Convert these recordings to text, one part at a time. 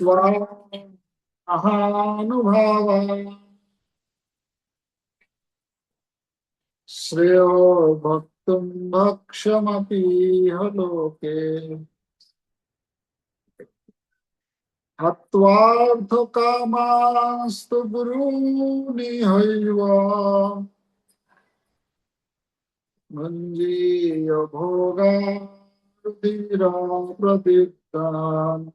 हत्वा महानुभावा श्रेयो भक्तुं भक्ष्यमपीह लोके हत्वार्थकामास्तु गुरूनिहैव भुञ्जीय भोगार्थिरा प्रदीप्तान्।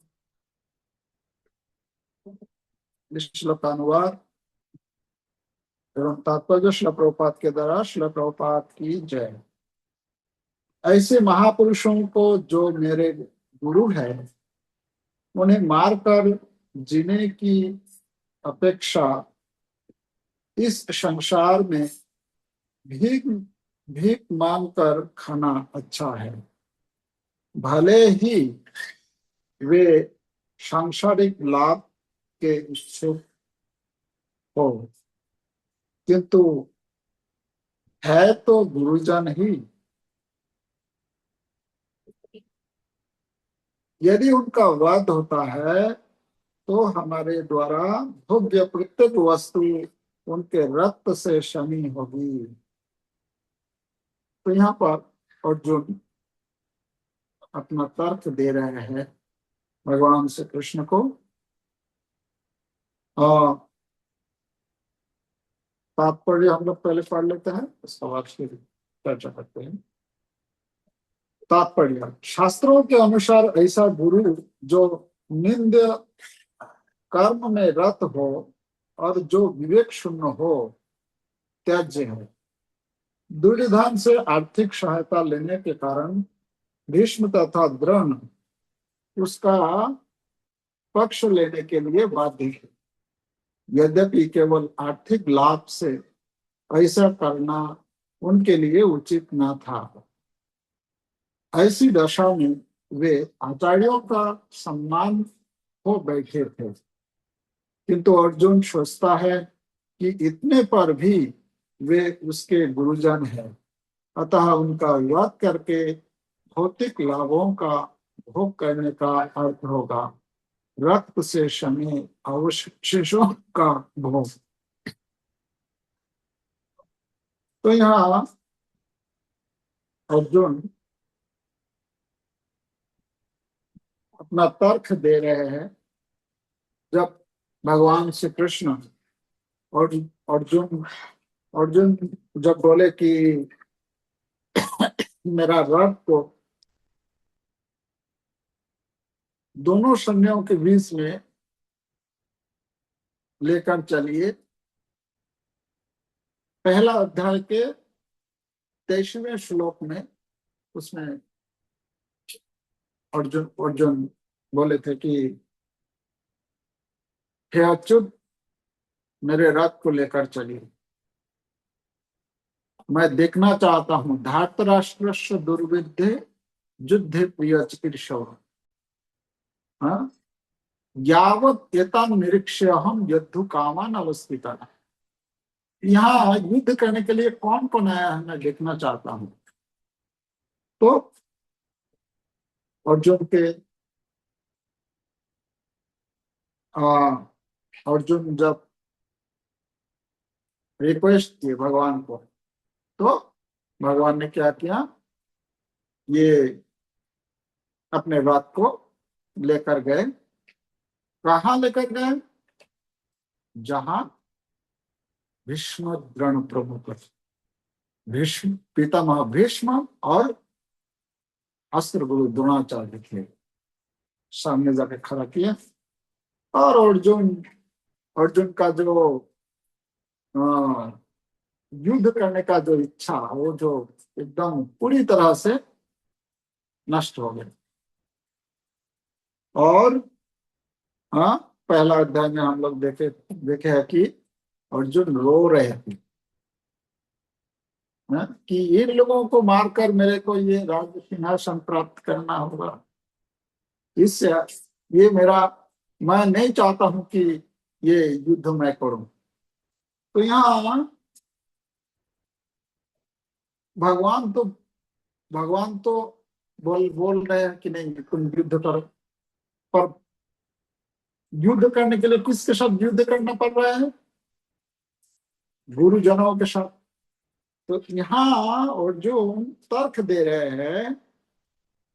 इस श्लोक का अनुवाद एवं तात्पर्य श्रील प्रभुपाद के द्वारा। श्रील प्रभुपाद की जय। ऐसे महापुरुषों को जो मेरे गुरु है उन्हें मारकर जीने की अपेक्षा इस संसार में भीख भीख मांगकर खाना अच्छा है। भले ही वे सांसारिक लाभ के इच्छुक हो, किंतु है तो गुरुजन ही। यदि उनका वध होता है तो हमारे द्वारा भोग्य प्रत्येक वस्तु उनके रक्त से शमी होगी। तो यहाँ पर अर्जुन अपना तर्क दे रहे हैं भगवान श्री कृष्ण को। तात्पर्य हम लोग पहले पढ़ लेते हैं, उसके बाद फिर चर्चा करते हैं। तात्पर्य, शास्त्रों के अनुसार ऐसा गुरु जो निंद्य कर्म में रत हो और जो विवेक शून्य हो त्याज्य है। दुर्योधन से आर्थिक सहायता लेने के कारण भीष्म तथा द्रोण उसका पक्ष लेने के लिए बाध्य है। यद्यपि केवल आर्थिक लाभ से ऐसा करना उनके लिए उचित न था। ऐसी दशा में वे आचार्यों का सम्मान हो बैठे थे, किंतु अर्जुन सोचता है कि इतने पर भी वे उसके गुरुजन हैं, अतः उनका वध करके भौतिक लाभों का भोग करने का अर्थ होगा रक्त से शमे अवशेषों का भोग। तो यहाँ अर्जुन अपना तर्क दे रहे हैं। जब भगवान श्री कृष्ण और अर्जुन अर्जुन जब बोले कि मेरा रथ को दोनों सैन्यों के बीच में लेकर चलिए, पहला अध्याय के 23वें श्लोक में उसमें अर्जुन बोले थे कि हे अच्युत, मेरे रथ को लेकर चलिए, मैं देखना चाहता हूं धार्तराष्ट्र दुर्विद्धे युद्धे प्रिय चिकीर्षव यावत एतान निरीक्ष्य हम युद्ध कामान अवस्थिता। यहाँ युद्ध करने के लिए कौन कौन आया है मैं देखना चाहता हूं। तो अर्जुन के अर्जुन जब रिक्वेस्ट किए भगवान को, तो भगवान ने क्या किया, ये अपने बात को लेकर गए। कहाँ लेकर गए? जहां भीष्म द्रोण प्रमुख, भीष्म पितामह भीष्म और अस्त्र गुरु द्रोणाचार्य थे, सामने जाके खड़ा किया। और अर्जुन का जो युद्ध करने का जो इच्छा, वो जो एकदम पूरी तरह से नष्ट हो गया। और हाँ, पहला अध्याय में हम लोग देखे है कि अर्जुन रो रहे थे कि इन लोगों को मारकर मेरे को ये राज्य सिंहासन प्राप्त करना होगा। इससे ये मैं नहीं चाहता हूं कि ये युद्ध मैं करूं। तो यहाँ भगवान तो बोल रहे हैं कि नहीं तुम युद्ध करो, पर युद्ध करने के लिए किसके साथ युद्ध करना पड़ रहा है? गुरुजनों के साथ। तो यहाँ अर्जुन तर्क दे रहे हैं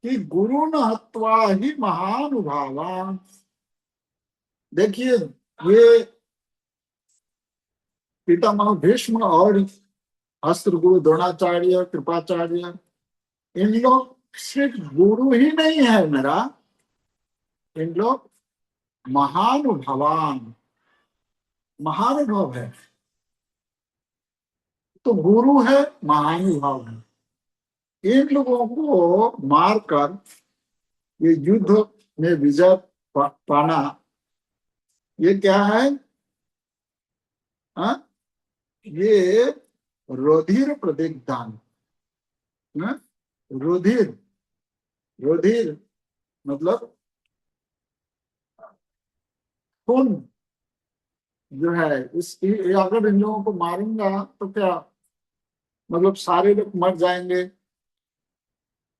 कि गुरु न हत्वा ही महानुभावान। देखिए, ये पितामह भीष्म और अस्त्र गुरु द्रोणाचार्य, कृपाचार्य, इन लोग सिर्फ गुरु ही नहीं है मेरा, इन लोग महानुभावान, महानुभव है। तो गुरु है, महानुभाव है। इन लोगों को मारकर ये युद्ध में विजय पाना, ये क्या है? हाँ? ये रुधिर प्रतिदान। हाँ? रुधिर, रुधिर मतलब खून जो है, इसकी अगर इन लोगों को मारूंगा तो क्या मतलब सारे लोग मर जाएंगे।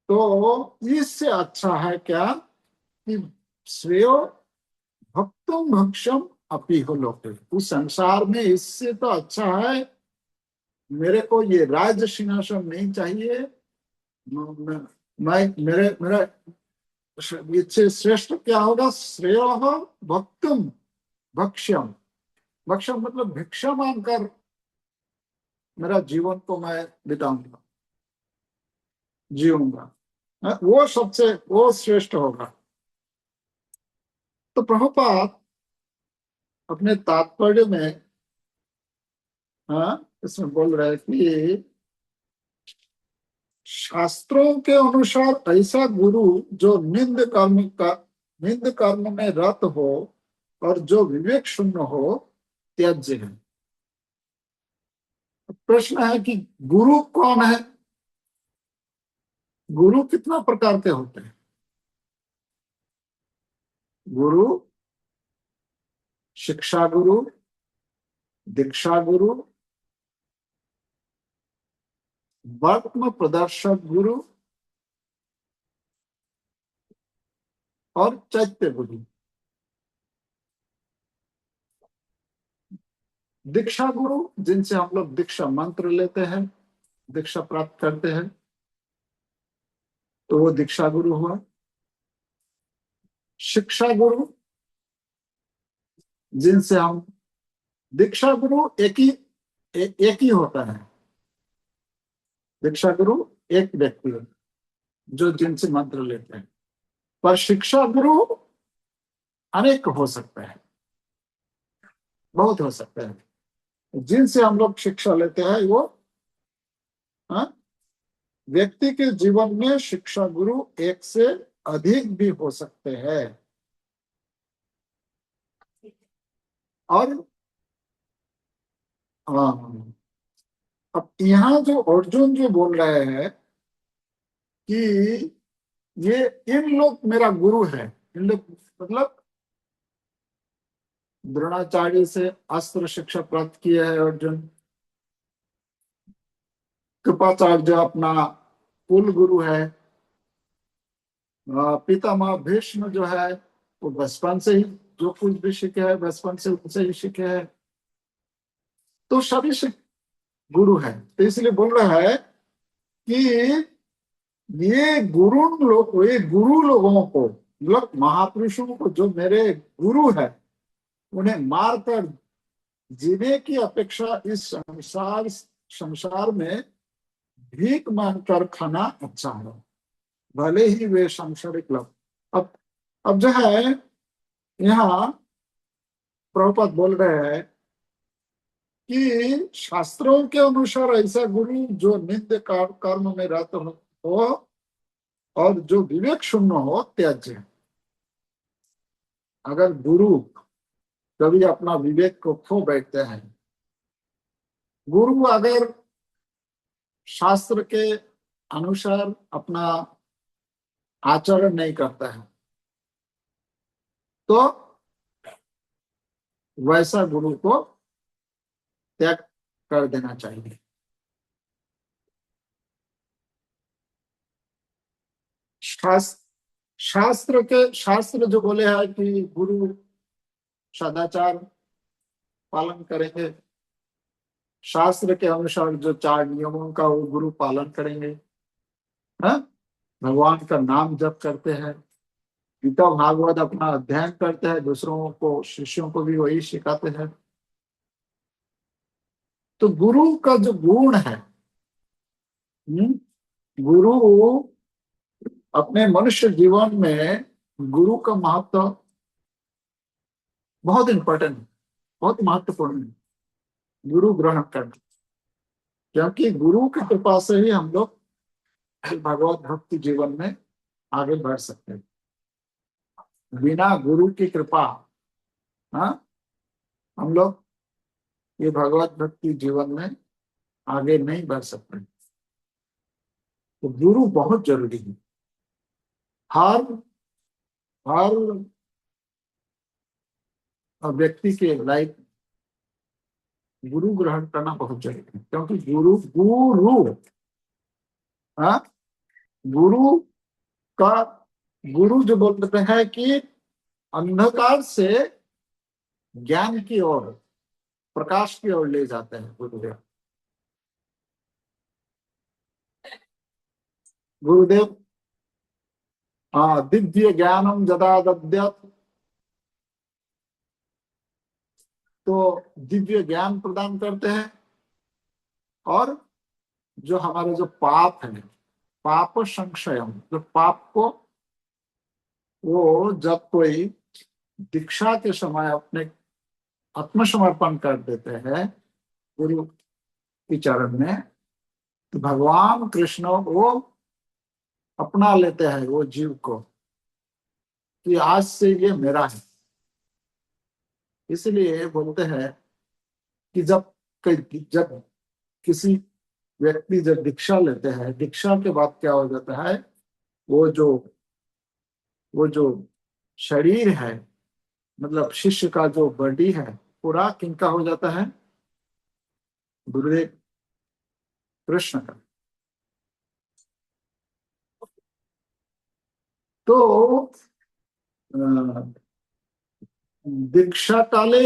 तो इससे अच्छा है क्या कि श्रेयो भक्तुम भक्षम अपी हो लोके, उस संसार में इससे तो अच्छा है मेरे को ये राज्य सिंहासन नहीं चाहिए। मैं मेरे मेरा इससे श्रेष्ठ क्या होगा? श्रेय भक्तुम भक्ष्यम, भक्ष्यम मतलब भिक्षा मांगकर मेरा जीवन को मैं बिताऊंगा, जीऊंगा। वो सबसे वो श्रेष्ठ होगा। तो प्रभुपाद अपने तात्पर्य में, हाँ, इसमें बोल रहे हैं कि शास्त्रों के अनुसार ऐसा गुरु जो निंद कर्म में रत हो और जो विवेक शून्य हो, त्याज्य है। प्रश्न है कि गुरु कौन है? गुरु कितना प्रकार के होते हैं? गुरु, शिक्षा गुरु, दीक्षा गुरु, वर्त्म प्रदर्शक गुरु और चैत्य गुरु। दीक्षा गुरु जिनसे हम लोग दीक्षा मंत्र लेते हैं, दीक्षा प्राप्त करते हैं, तो वो दीक्षा गुरु हुआ। शिक्षा गुरु जिनसे हम, दीक्षा गुरु एक ही होता है। दीक्षा गुरु एक व्यक्ति है जो जिनसे मंत्र लेते हैं, पर शिक्षा गुरु अनेक हो सकते हैं, बहुत हो सकते हैं। जिनसे हम लोग शिक्षा लेते हैं वो, हाँ, व्यक्ति के जीवन में शिक्षा गुरु एक से अधिक भी हो सकते हैं। और हाँ, अब यहाँ जो अर्जुन जो बोल रहे हैं कि ये इन लोग मेरा गुरु है, इन लोग मतलब द्रोणाचार्य से अस्त्र शिक्षा प्राप्त किया है अर्जुन। कृपाचार्य जो अपना कुल गुरु है। पितामह भीष्म जो है वो बचपन से ही जो कुछ भी सीखे है बचपन से उनसे ही सीखे है। तो सभी गुरु है। तो इसलिए बोल रहा है कि ये गुरु लोगों को, मतलब महापुरुषों को जो मेरे गुरु है, उन्हें मारकर जीने की अपेक्षा इस संसार में भीख मांगकर खाना अच्छा है, भले ही वे सांसारिक लाभ। अब अब जो है यहाँ प्रभुपाद बोल रहे हैं कि शास्त्रों के अनुसार ऐसा गुरु जो नित्य कर्म में रत हो और जो विवेक शून्य हो, त्याज्य। अगर गुरु कभी अपना विवेक को खो बैठते हैं, गुरु अगर शास्त्र के अनुसार अपना आचरण नहीं करता है, तो वैसा गुरु को त्याग कर देना चाहिए। शास्त्र शास्त्र जो बोले हैं कि गुरु सदाचार पालन करेंगे, शास्त्र के अनुसार जो 4 नियमों का वो गुरु पालन करेंगे, हाँ, भगवान का नाम जप करते हैं, गीता भागवत अपना अध्ययन करते हैं, दूसरों को शिष्यों को भी वही सिखाते हैं। तो गुरु का जो गुण है, गुरु अपने मनुष्य जीवन में गुरु का महत्व बहुत इंपॉर्टेंट है, बहुत महत्वपूर्ण है गुरु ग्रहण करना, क्योंकि गुरु की कृपा से ही हम लोग भगवत भक्ति जीवन में आगे बढ़ सकते हैं। बिना गुरु की कृपा, हाँ, हम लोग ये भगवत भक्ति जीवन में आगे नहीं बढ़ सकते। तो गुरु बहुत जरूरी है। हर हर व्यक्ति के लाइफ गुरु ग्रहण करना बहुत जरूरी है, क्योंकि गुरु गुरु हाँ, गुरु का गुरु जो बोलते हैं कि अंधकार से ज्ञान की ओर, प्रकाश की ओर ले जाते हैं गुरुदेव। गुरुदेव दिव्य ज्ञानम जदा दद्यत, तो दिव्य ज्ञान प्रदान करते हैं, और जो हमारे जो पाप है, पाप संशयम, जो पाप को वो जब कोई दीक्षा के समय अपने आत्मसमर्पण कर देते हैं गुरु के चरण में, तो भगवान कृष्ण वो अपना लेते हैं वो जीव को कि आज से ये मेरा है। इसलिए बोलते हैं कि जब किसी व्यक्ति जब दीक्षा लेते हैं, दीक्षा के बाद क्या हो जाता है, वो जो वो जो शरीर है, मतलब शिष्य का जो बॉडी है, पूरा किनका हो जाता है, गुरुदेव कृष्ण का। तो दीक्षा काले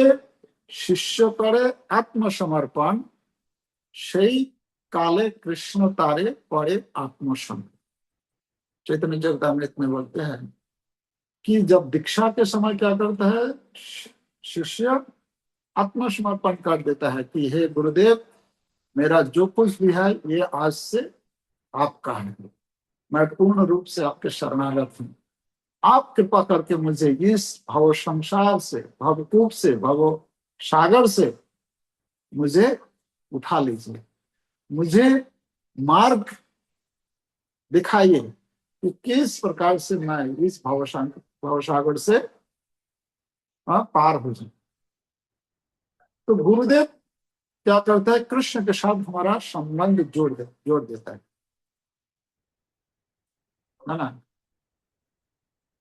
शिष्य करे आत्मसमर्पण, সেই काले कृष्ण तारे पड़े आत्मसमर्पण। चैतन्य चरितामृत में बोलते हैं कि जब दीक्षा के समय क्या करता है, शिष्य आत्मसमर्पण कर देता है कि हे गुरुदेव, मेरा जो कुछ भी है ये आज से आपका है, मैं पूर्ण रूप से आपके शरणागत हूँ, आप कृपा करके मुझे इस भव संसार से, भवकूप से, भव सागर से मुझे उठा लीजिए, मुझे मार्ग दिखाइए कि किस प्रकार से मैं इस भवसागर से पार हो जाऊं। तो गुरुदेव क्या करता है, कृष्ण के साथ हमारा संबंध जोड़ देता है ना।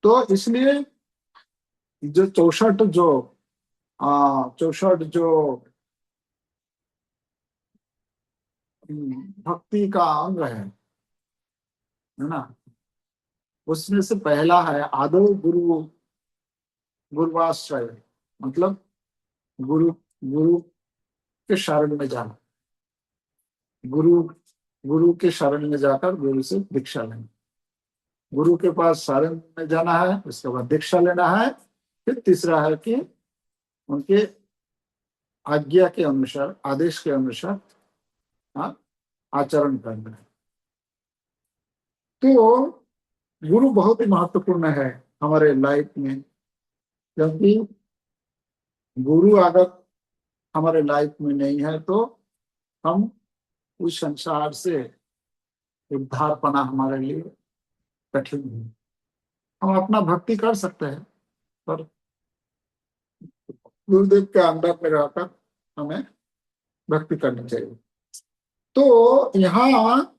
तो इसलिए जो 64 जो भक्ति का अंग है ना, उसमें से पहला है आदो गुरुवाश्रय, मतलब गुरु गुरु के शरण में जाना, गुरु गुरु के शरण में जाकर गुरु से दीक्षा लेना, गुरु के पास शरण में जाना है, उसके बाद दीक्षा लेना है, फिर तीसरा है कि उनके आज्ञा के अनुसार, आदेश के अनुसार आचरण करना है। तो गुरु बहुत ही महत्वपूर्ण है हमारे लाइफ में, क्योंकि गुरु अगर हमारे लाइफ में नहीं है तो हम उस संसार से उद्धार पाना हमारे लिए कठिन है। हम अपना भक्ति कर सकते हैं, पर गुरुदेव के अंडर में रहकर हमें भक्ति करनी चाहिए। तो यहाँ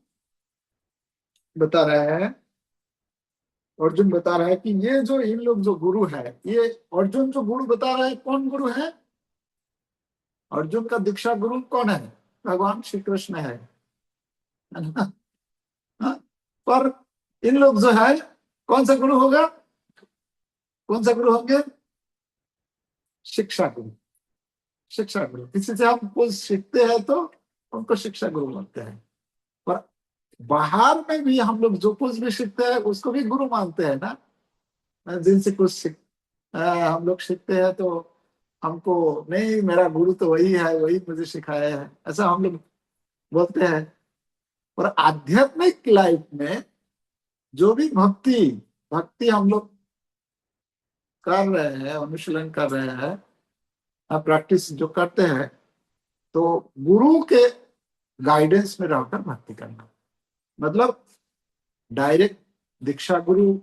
बता रहे हैं, अर्जुन बता रहा है कि ये जो इन लोग जो गुरु है, ये अर्जुन जो गुरु बता रहा है, कौन गुरु है, अर्जुन का दीक्षा गुरु कौन है, भगवान श्री कृष्ण है ना? हाँ? पर इन लोग जो है, कौन सा गुरु होगा, कौन सा गुरु होंगे, शिक्षा गुरु। शिक्षा गुरु, किसी से हम कुछ सीखते हैं तो उनको शिक्षा गुरु बोलते हैं। पर बाहर में भी हम लोग जो कुछ भी सीखते हैं उसको भी गुरु मानते हैं ना। जिनसे कुछ हम लोग सीखते हैं तो हमको, नहीं मेरा गुरु तो वही है, वही मुझे सिखाया है, ऐसा हम लोग बोलते हैं। और आध्यात्मिक लाइफ में जो भी भक्ति भक्ति हम लोग कर रहे हैं, अनुशीलन कर रहे हैं, प्रैक्टिस जो करते हैं, तो गुरु के गाइडेंस में रहकर भक्ति करना। मतलब डायरेक्ट दीक्षा गुरु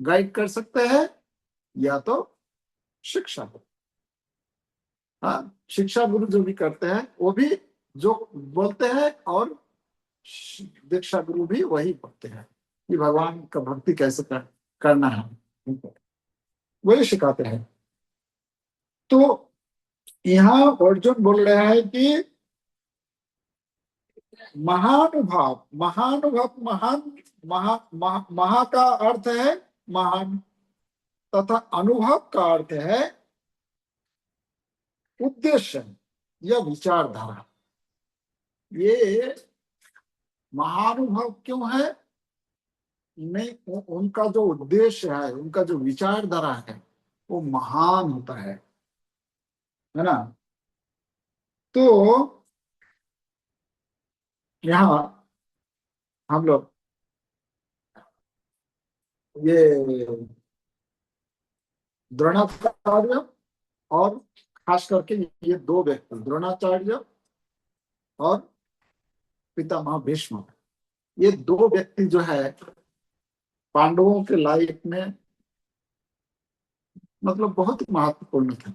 गाइड कर सकते हैं, या तो शिक्षा गुरु। हाँ, शिक्षा गुरु जो भी करते हैं वो भी जो बोलते हैं, और दीक्षा गुरु भी वही बोलते हैं कि भगवान का भक्ति कैसे करना है, वही सिखाते हैं। तो यहाँ अर्जुन बोल रहे हैं कि महानुभाव, महानुभाव, महान, महा का अर्थ है महान, तथा अनुभव का अर्थ है उद्देश्य या विचारधारा। ये महानुभव क्यों है? नहीं, उनका जो उद्देश्य है, उनका जो विचारधारा है वो महान होता है ना। तो यहाँ हम लोग ये द्रोणाचार्य और खास करके ये दो व्यक्ति, द्रोणाचार्य और पितामह भीष्म, ये दो व्यक्ति जो है पांडवों के लाइफ में मतलब बहुत महत्वपूर्ण थे,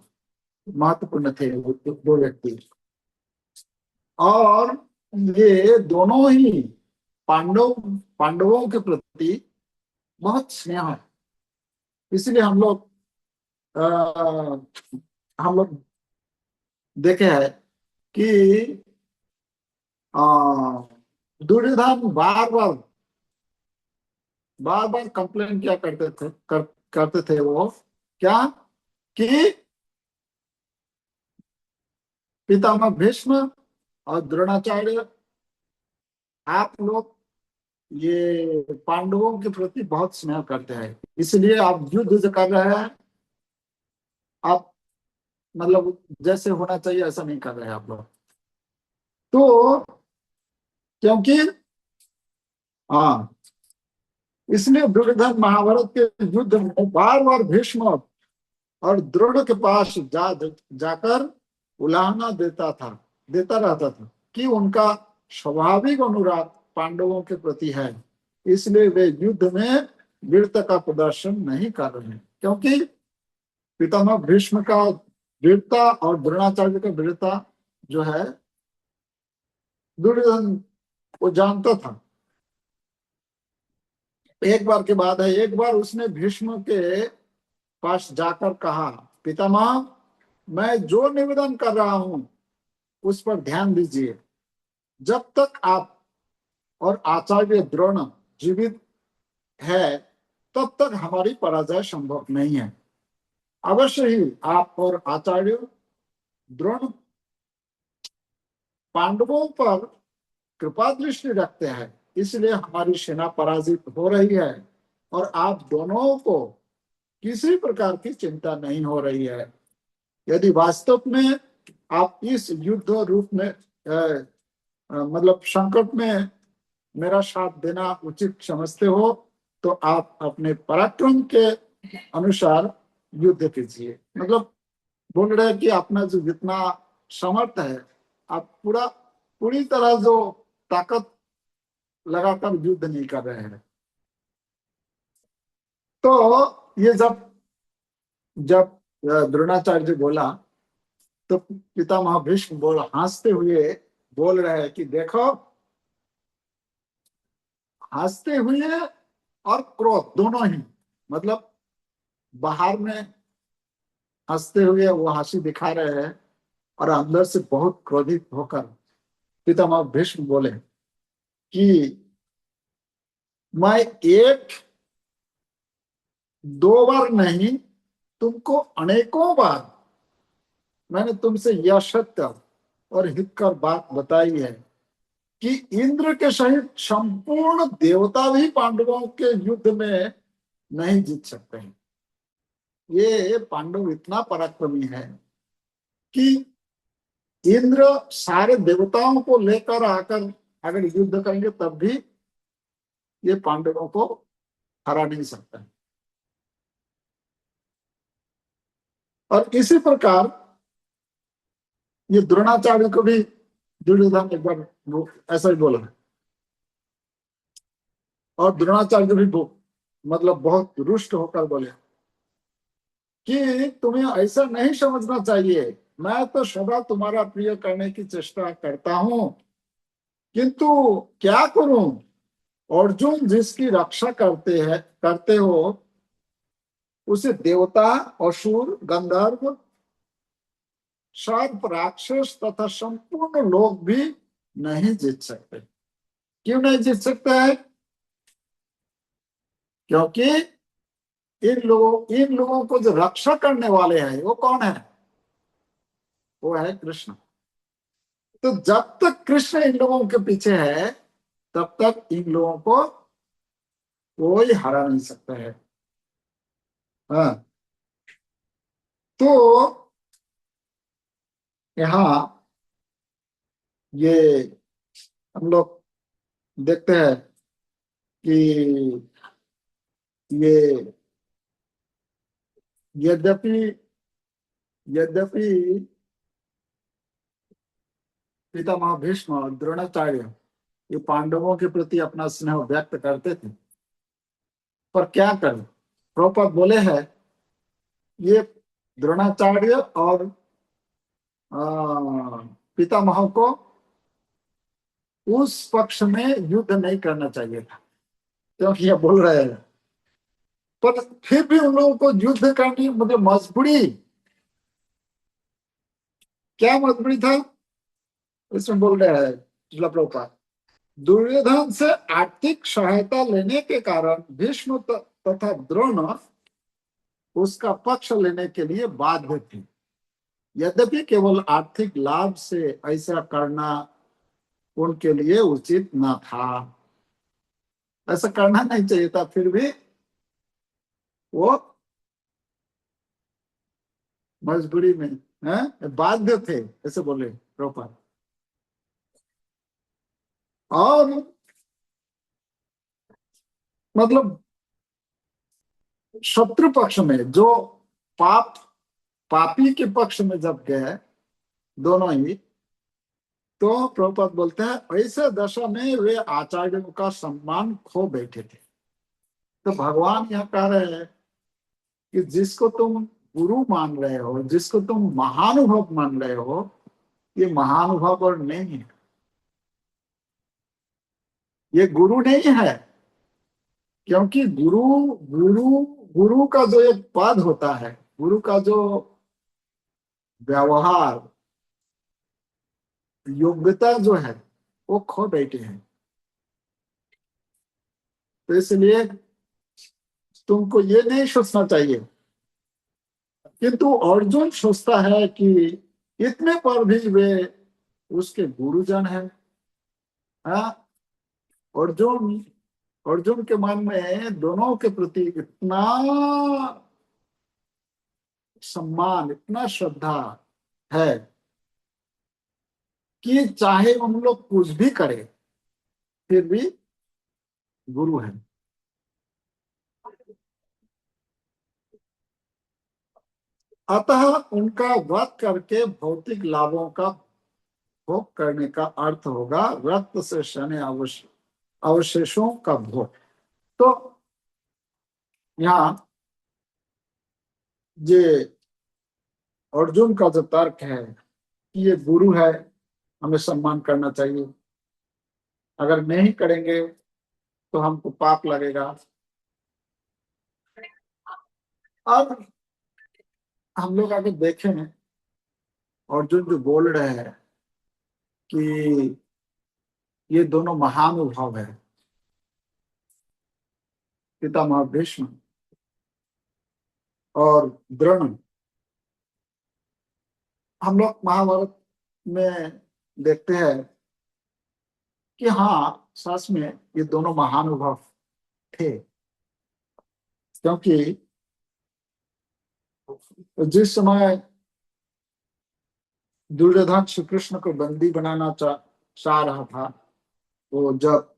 महत्वपूर्ण थे वो दो व्यक्ति। और ये दोनों ही पांडवों के प्रति बहुत स्नेह है। इसलिए हम लोग देखे हैं कि दुर्योधन बार बार कंप्लेन क्या करते थे वो, क्या कि पितामह भीष्म और द्रोणाचार्य, आप लोग ये पांडवों के प्रति बहुत स्नेह करते हैं, इसलिए आप युद्ध जो कर रहे हैं, आप मतलब जैसे होना चाहिए ऐसा नहीं कर रहे हैं आप लोग। तो क्योंकि हाँ, इसलिए दुर्योधन महाभारत के युद्ध में बार बार भीष्म और द्रोण के पास जाकर उलाहना देता रहता था कि उनका स्वाभाविक अनुराग पांडवों के प्रति है, इसलिए वे युद्ध में वीरता का प्रदर्शन नहीं कर रहे हैं। क्योंकि पितामह भीष्म का वीरता और द्रोणाचार्य का वीरता जो है दुर्योधन वो जानता था। एक बार की बात है, एक बार उसने भीष्म के पास जाकर कहा, पितामह मैं जो निवेदन कर रहा हूं उस पर ध्यान दीजिए। जब तक आप और आचार्य द्रोण जीवित है तब तक हमारी पराजय संभव नहीं है। अवश्य ही आप और आचार्य द्रोण पांडवों पर कृपा दृष्टि रखते हैं, इसलिए हमारी सेना पराजित हो रही है और आप दोनों को किसी प्रकार की चिंता नहीं हो रही है। यदि वास्तव में आप इस युद्ध रूप में मतलब संकट में मेरा साथ देना उचित समझते हो तो आप अपने पराक्रम के अनुसार युद्ध कीजिए। मतलब बोल रहे हैं कि अपना जो जितना समर्थ है आप पूरी तरह जो ताकत लगाकर युद्ध नहीं कर रहे हैं। तो ये जब जब द्रोणाचार्य बोला तो पितामह भीष्म हंसते हुए बोल रहे हैं कि देखो, हंसते हुए और क्रोध दोनों ही, मतलब बाहर में हंसते हुए वो हंसी दिखा रहे हैं और अंदर से बहुत क्रोधित होकर पितामह भीष्म बोले कि मैं एक दो बार नहीं तुमको अनेकों बार मैंने तुमसे यह सत्य और हितकर बात बताई है कि इंद्र के सहित संपूर्ण देवता भी पांडवों के युद्ध में नहीं जीत सकते हैं। ये पांडव इतना पराक्रमी है कि इंद्र सारे देवताओं को लेकर आकर अगर युद्ध करेंगे तब भी ये पांडवों को हरा नहीं सकता। और इसी प्रकार ये द्रोणाचार्य को भी दुर्योधन एक बार ऐसा ही बोला। और द्रोणाचार्य भी मतलब बहुत रुष्ट होकर बोले कि तुम्हें ऐसा नहीं समझना चाहिए, मैं तो सदा तुम्हारा प्रिय करने की चेष्टा करता हूं, किंतु क्या करूं, अर्जुन जिसकी रक्षा करते हो उसे देवता, असुर, गंधर्व, सर्प, राक्षस तथा संपूर्ण लोग भी नहीं जीत सकते। क्यों नहीं जीत सकते हैं? क्योंकि इन लोगों को जो रक्षा करने वाले हैं वो कौन है? वो है कृष्ण। तो जब तक कृष्ण इन लोगों के पीछे है तब तक इन लोगों को कोई हरा नहीं सकता है। हाँ, तो यहाँ ये हम लोग देखते हैं कि ये यद्यपि यद्यपि पितामह भीष्म और द्रोणाचार्य ये पांडवों के प्रति अपना स्नेह व्यक्त करते थे, पर क्या करें, प्रभुपाद बोले हैं ये द्रोणाचार्य और पितामह को उस पक्ष में युद्ध नहीं करना चाहिए था, क्योंकि ये बोल रहे हैं, पर फिर भी उन लोगों को युद्ध करनी मुझे मजबूरी। क्या मजबूरी था इसमें बोल रहे हैं प्रभुपाद, दुर्योधन से आर्थिक सहायता लेने के कारण भीष्म तथा द्रोण उसका पक्ष लेने के लिए बाध्य थे। यद्यपि केवल आर्थिक लाभ से ऐसा करना उनके लिए उचित न था, ऐसा करना नहीं चाहिए था, फिर भी वो मजबूरी में बाध्य थे, ऐसे बोले प्रभुपाद। और मतलब शत्रु पक्ष में जो पापी के पक्ष में जब गए दोनों ही, तो प्रभुपाद बोलते हैं ऐसे दशा में वे आचार्यों का सम्मान खो बैठे थे। तो भगवान यहाँ कह रहे हैं कि जिसको तुम गुरु मान रहे हो, जिसको तुम महानुभव मान रहे हो, ये महानुभव और नहीं है, ये गुरु नहीं है। क्योंकि गुरु गुरु गुरु का जो एक पद होता है, गुरु का जो व्यवहार योग्यता जो है वो खो बैठे हैं। तो इसलिए तुमको ये नहीं सोचना चाहिए, किंतु अर्जुन सोचता है कि इतने पर भी वे उसके गुरुजन हैं। हाँ, अर्जुन अर्जुन के मन में दोनों के प्रति इतना सम्मान, इतना श्रद्धा है कि चाहे हम लोग कुछ भी करें फिर भी गुरु है। अतः उनका वध करके भौतिक लाभों का भोग करने का अर्थ होगा रक्त से सने अवशेषों का भोग। तो यहाँ ये अर्जुन का जो तर्क है कि ये गुरु है, हमें सम्मान करना चाहिए, अगर नहीं करेंगे तो हमको पाप लगेगा। अब हम लोग आगे देखें, अर्जुन जो बोल रहे हैं कि ये दोनों महानुभाव है, पितामह भीष्म और द्रोण, हम लोग महाभारत में देखते हैं कि हाँ, सच में ये दोनों महानुभव थे। क्योंकि जिस समय दुर्योधन श्री कृष्ण को बंदी बनाना चाह रहा था, वो जब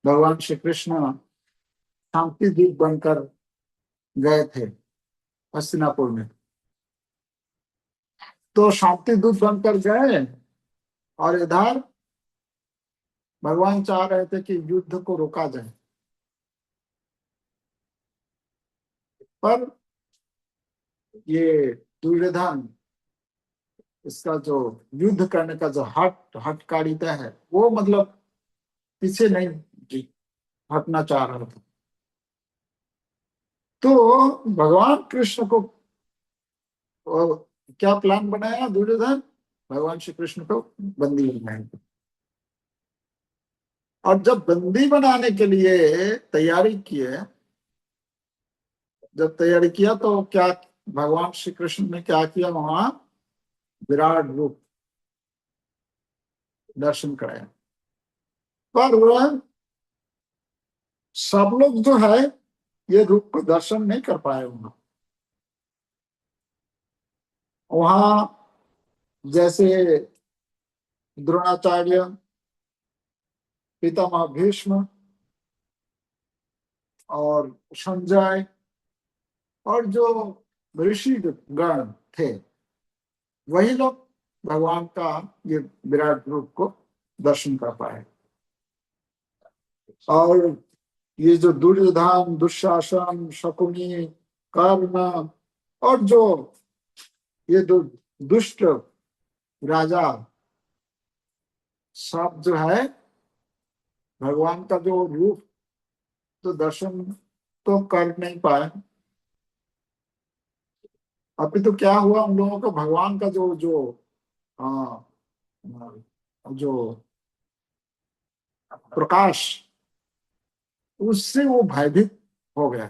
भगवान श्री कृष्ण शांति दूत बनकर गए थे हस्तिनापुर में, तो शांति दूत बनकर गए और इधर भगवान चाह रहे थे कि युद्ध को रोका जाए, पर ये दुर्योधन इसका जो युद्ध करने का जो हटकारिता है, वो मतलब पीछे नहीं हटना चाह रहा था। तो भगवान कृष्ण को क्या प्लान बनाया दुर्योधन? भगवान श्री कृष्ण को बंदी बनाएंगे। और जब बंदी बनाने के लिए तैयारी किए, जब तैयारी किया तो क्या भगवान श्री कृष्ण ने क्या किया? वहां विराट रूप दर्शन कराया। पर वह सब लोग जो है ये रूप को दर्शन नहीं कर पाए। वहां जैसे द्रोणाचार्य, पितामह भीष्म और संजय और जो ऋषि गण थे, वही लोग भगवान का ये विराट रूप को दर्शन कर पाए। और ये जो दुर्योधन, दुशासन, शकुनी, कर्ण और जो ये दो दुष्ट राजा, सब जो है भगवान का जो रूप तो दर्शन तो कर नहीं पाए। अभी तो क्या हुआ, उन लोगों को भगवान का जो जो आ, जो प्रकाश, उससे वो भयभीत हो गया,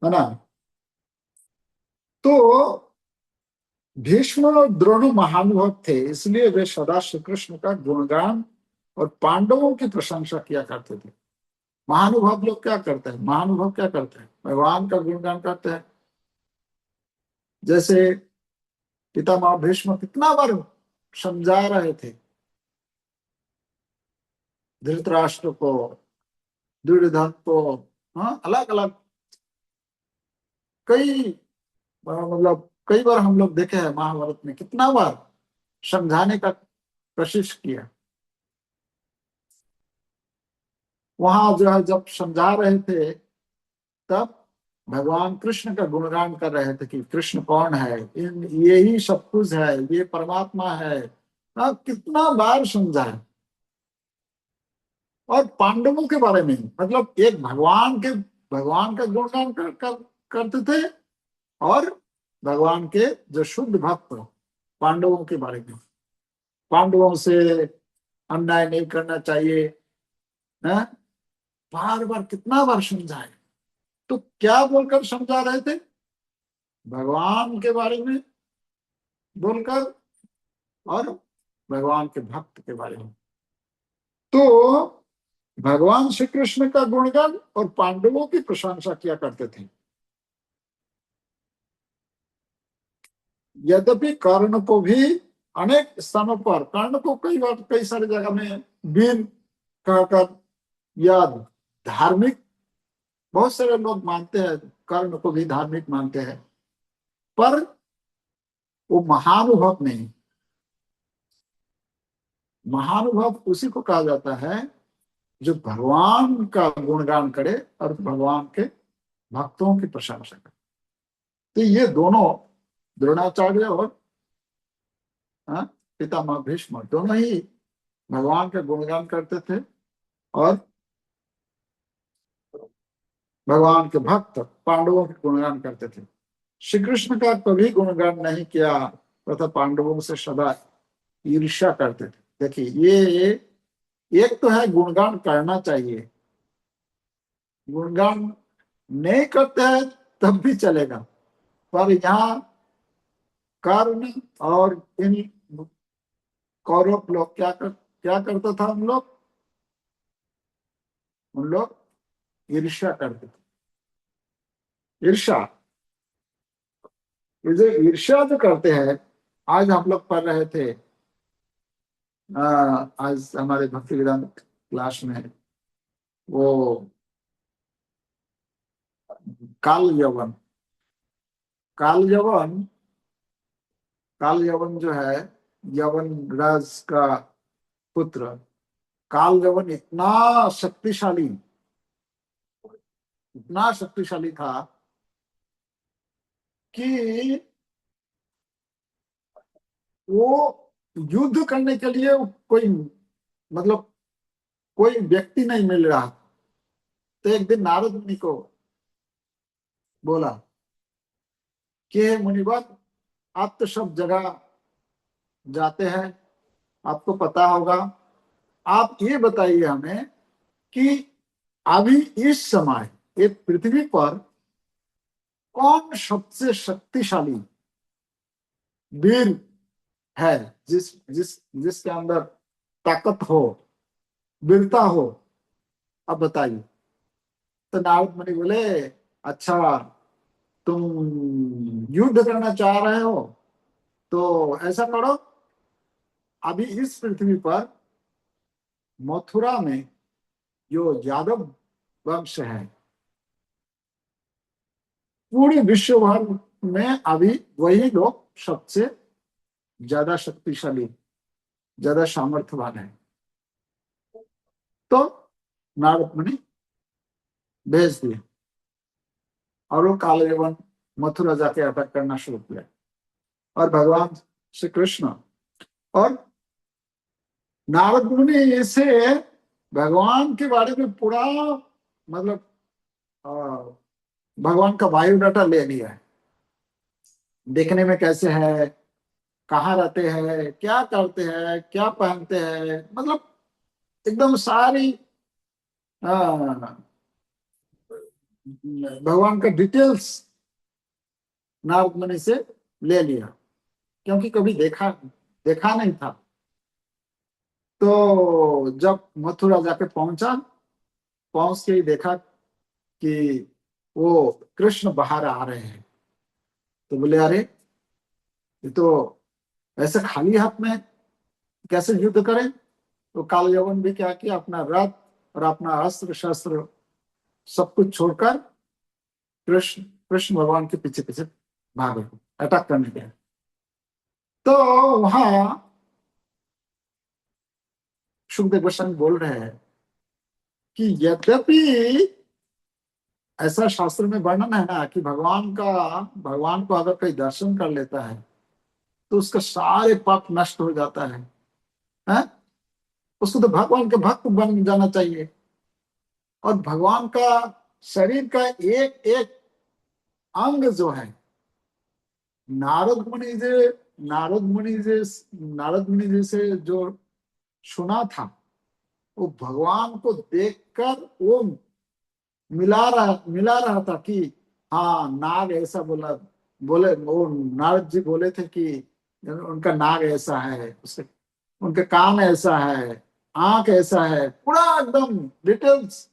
है ना। तो भीष्म और द्रोण महानुभव थे, इसलिए वे सदा श्री कृष्ण का गुणगान और पांडवों की प्रशंसा किया करते थे। महानुभव लोग क्या करते हैं? महानुभव क्या करते हैं? भगवान का गुणगान करते हैं। जैसे पितामह भीष्म कितना बार समझा रहे थे धृतराष्ट्र को, दुर्योधन को, हाँ, अलग अलग कई मतलब कई बार हम लोग देखे हैं महाभारत में, कितना बार समझाने का कोशिश किया। वहां जो है जब समझा रहे थे, तब भगवान कृष्ण का गुणगान कर रहे थे कि कृष्ण कौन है, इन ये ही सब कुछ है, ये परमात्मा है। कितना बार समझाए। और पांडवों के बारे में मतलब एक भगवान का गुणगान करते थे, और भगवान के जो शुद्ध भक्त पांडवों के बारे में, पांडवों से अन्याय नहीं करना चाहिए, है। बार बार कितना बार समझाए। तो क्या बोलकर समझा रहे थे? भगवान के बारे में बोलकर, और भगवान के भक्त के बारे में। तो भगवान श्री कृष्ण का गुणगान और पांडवों की प्रशंसा किया करते थे। यद्यपि कर्ण को भी अनेक स्थानों पर, कर्ण को कई बार कई सारी जगह में वीर कहकर या धार्मिक, बहुत सारे लोग मानते हैं कर्ण को भी धार्मिक मानते हैं, पर वो महानुभव नहीं। महानुभव उसी को कहा जाता है जो भगवान का गुणगान करे और भगवान के भक्तों की प्रशंसा करे। तो ये दोनों द्रोणाचार्य और पितामह भीष्म दोनों ही भगवान का गुणगान करते थे, और भगवान के भक्त पांडवों के गुणगान करते थे। श्री कृष्ण का कभी गुणगान नहीं किया तथा पांडवों से सदा ईर्ष्या करते थे। देखिए, ये एक तो है गुणगान करना चाहिए, गुणगान नहीं करते हैं तब भी चलेगा, पर यहाँ कर्ण और इन कौरव लोग क्या करता था उन लोग ईर्ष्या करते थे। ईर्ष्या, ये जो ईर्ष्या जो करते हैं, आज हम लोग पढ़ रहे थे, आज हमारे भक्ति वेदांत क्लास में, वो काल यवन, काल यवन, काल यवन जो है, यवन राज का पुत्र, काल यवन इतना शक्तिशाली था कि वो युद्ध करने के लिए कोई, मतलब कोई व्यक्ति नहीं मिल रहा। तो एक दिन नारद मुनि को बोला कि हे मुनिवर, आप तो सब जगह जाते हैं, आपको पता होगा, आप ये बताइए हमें कि अभी इस समय ये पृथ्वी पर कौन सबसे शक्तिशाली वीर है, जिस जिस जिसके अंदर ताकत हो, वीरता हो, अब बताइए। तो नारद मुनि बोले, अच्छा, तुम युद्ध करना चाह रहे हो, तो ऐसा करो, अभी इस पृथ्वी पर मथुरा में जो यादव वंश है, पूरे विश्व भर में अभी वही लोग सबसे ज्यादा शक्तिशाली, ज्यादा सामर्थ्यवान है। तो नारद मुनि भेज दिए और वो कालयवन मथुरा जाके अटैक करना शुरू किया। और भगवान श्री कृष्ण और नारद मुनि से भगवान के बारे में पूरा, मतलब भगवान का बायोडाटा ले लिया है, देखने में कैसे है, कहाँ रहते हैं, क्या करते हैं, क्या पहनते हैं, मतलब एकदम सारी भगवान का डिटेल्स नारद मुनि से ले लिया, क्योंकि कभी देखा देखा नहीं था। तो जब मथुरा जाके पहुंचा, पहुंच के ही देखा कि वो कृष्ण बाहर आ रहे हैं। तो बोले, अरे ये तो ऐसे खाली हाथ में कैसे युद्ध करें। तो काल यवन भी क्या किया, अपना रथ और अपना अस्त्र शस्त्र सब कुछ छोड़कर कृष्ण कृष्ण भगवान के पीछे पीछे भागे, अटैक करने गए। तो वहां सुखदेव गोस्वामी बोल रहे हैं कि यद्यपि ऐसा शास्त्र में वर्णन है ना कि भगवान को अगर कोई दर्शन कर लेता है तो उसका सारे पाप नष्ट हो जाता है? उसको तो भगवान के भक्त बन जाना चाहिए। और भगवान का शरीर का एक एक अंग जो है, नारद मुनि जी नारद मुनि जी नारद मुनि जी से जो सुना था, वो भगवान को देखकर वो मिला रहा था कि हाँ, नाग ऐसा वो नारद जी बोले थे कि उनका नाग ऐसा है, उसके उनके कान ऐसा है, आंख ऐसा है, पूरा एकदम डिटेल्स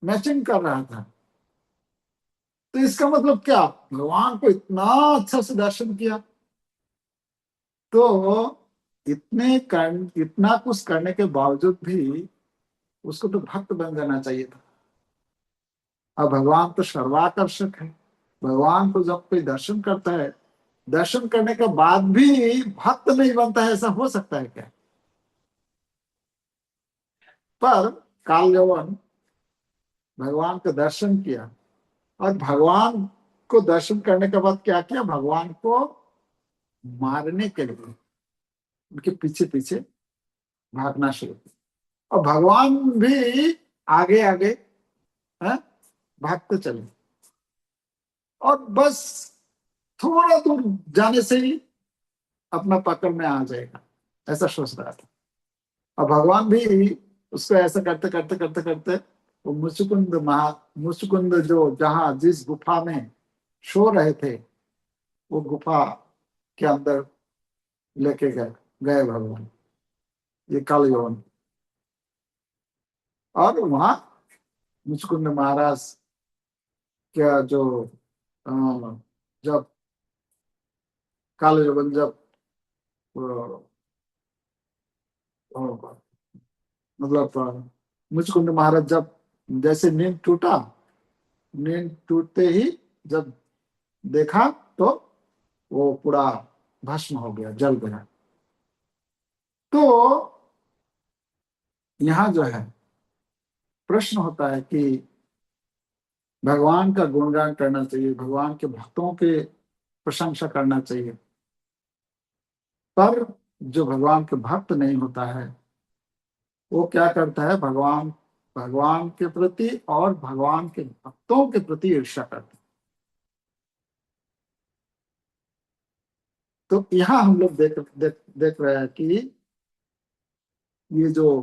मैचिंग कर रहा था। तो इसका मतलब क्या, भगवान को इतना अच्छा से दर्शन किया। तो इतना कुछ करने के बावजूद भी उसको तो भक्त बन जाना चाहिए था। और भगवान तो सर्वाकर्षक है। भगवान को जब कोई दर्शन करता है, दर्शन करने के बाद भी भक्त नहीं बनता है, ऐसा हो सकता है क्या? पर काल यवन भगवान का दर्शन किया, और भगवान को दर्शन करने के बाद क्या किया, भगवान को मारने के लिए उनके पीछे पीछे भागना शुरू किया। और भगवान भी आगे आगे है, भागते चले, और बस थोड़ा दूर जाने से ही अपना पकड़ में आ जाएगा, ऐसा सोच रहा था। और भगवान भी उसको ऐसा करते करते करते करते वो मुचुकुंद जो जहां जिस गुफा में सो रहे थे, वो गुफा के अंदर लेके गए गए भगवान, ये काल यौवन। और वहां मुचकुंद महाराज क्या जो अ, जब काल यौवन जब अ, मतलब मुचकुंद महाराज जब जैसे नींद टूटा, नींद टूटते ही जब देखा तो वो पूरा भस्म हो गया, जल गया। तो यहाँ जो है प्रश्न होता है कि भगवान का गुणगान करना चाहिए, भगवान के भक्तों के प्रशंसा करना चाहिए, पर जो भगवान के भक्त नहीं होता है वो क्या करता है, भगवान भगवान के प्रति और भगवान के भक्तों के प्रति ईर्ष्या करता है। तो यहाँ हम लोग देख रहे हैं कि ये जो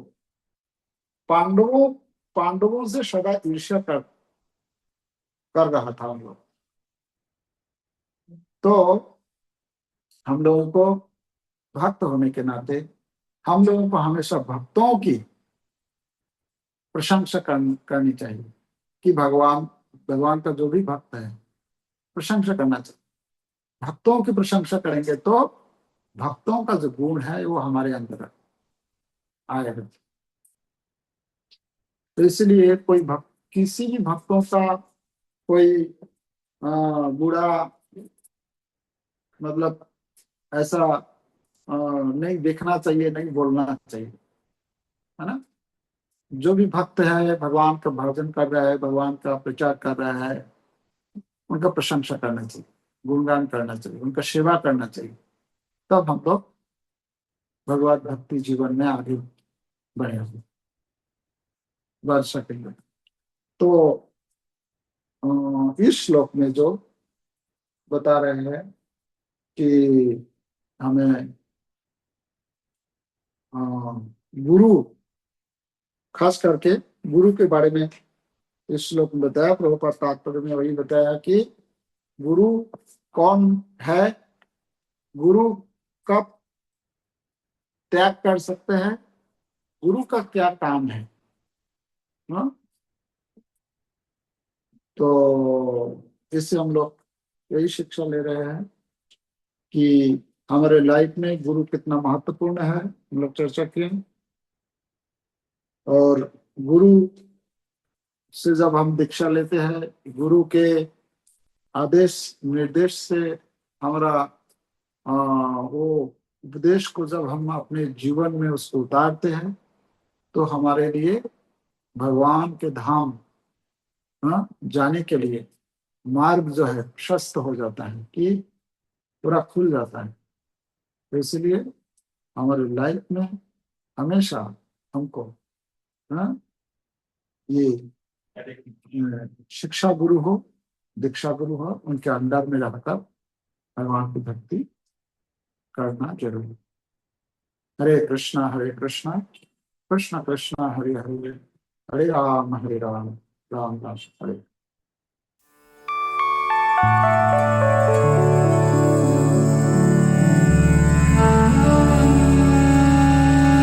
पांडवों पांडवों से सदा ईर्ष्या कर रहा था हम लोग। तो हम लोगों को भक्त होने के नाते हम लोगों को हमेशा भक्तों की प्रशंसा करनी चाहिए कि भगवान भगवान का जो भी भक्त है प्रशंसा करना चाहिए। भक्तों की प्रशंसा करेंगे तो भक्तों का जो गुण है वो हमारे अंदर आएगा। तो इसलिए कोई भक्त, किसी भी भक्तों का कोई बुरा मतलब ऐसा नहीं देखना चाहिए, नहीं बोलना चाहिए, है ना। जो भी भक्त है भगवान का भजन कर रहा है, भगवान का प्रचार कर रहा है, उनका प्रशंसा करना चाहिए, गुणगान करना चाहिए, उनका सेवा करना चाहिए। तब हम लोग भगवत भक्ति जीवन में आगे बढ़ेंगे, बढ़ सकेंगे। तो इस श्लोक में जो बता रहे हैं कि हमें अ, गुरु, खास करके गुरु के बारे में इस श्लोक में बताया, प्रभुपाद तात्पर्य में वही बताया कि गुरु कौन है, गुरु कब त्याग कर सकते हैं, गुरु का क्या काम है। हाँ? तो इससे हम लोग यही शिक्षा ले रहे हैं कि हमारे लाइफ में गुरु कितना महत्वपूर्ण है, हम लोग चर्चा किए। और गुरु से जब हम दीक्षा लेते हैं, गुरु के आदेश निर्देश से हमारा वो उपदेश को जब हम अपने जीवन में उसको उतारते हैं तो हमारे लिए भगवान के धाम जाने के लिए मार्ग जो है प्रशस्त हो जाता है, कि पूरा खुल जाता है। तो इसलिए हमारे लाइफ में हमेशा हमको हाँ, ये शिक्षा गुरु हो, दीक्षा गुरु हो, उनके अंडर में रहकर भगवान की भक्ति करना जरूरी। हरे कृष्णा कृष्ण कृष्ण हरे हरे, हरे राम राम राम हरे।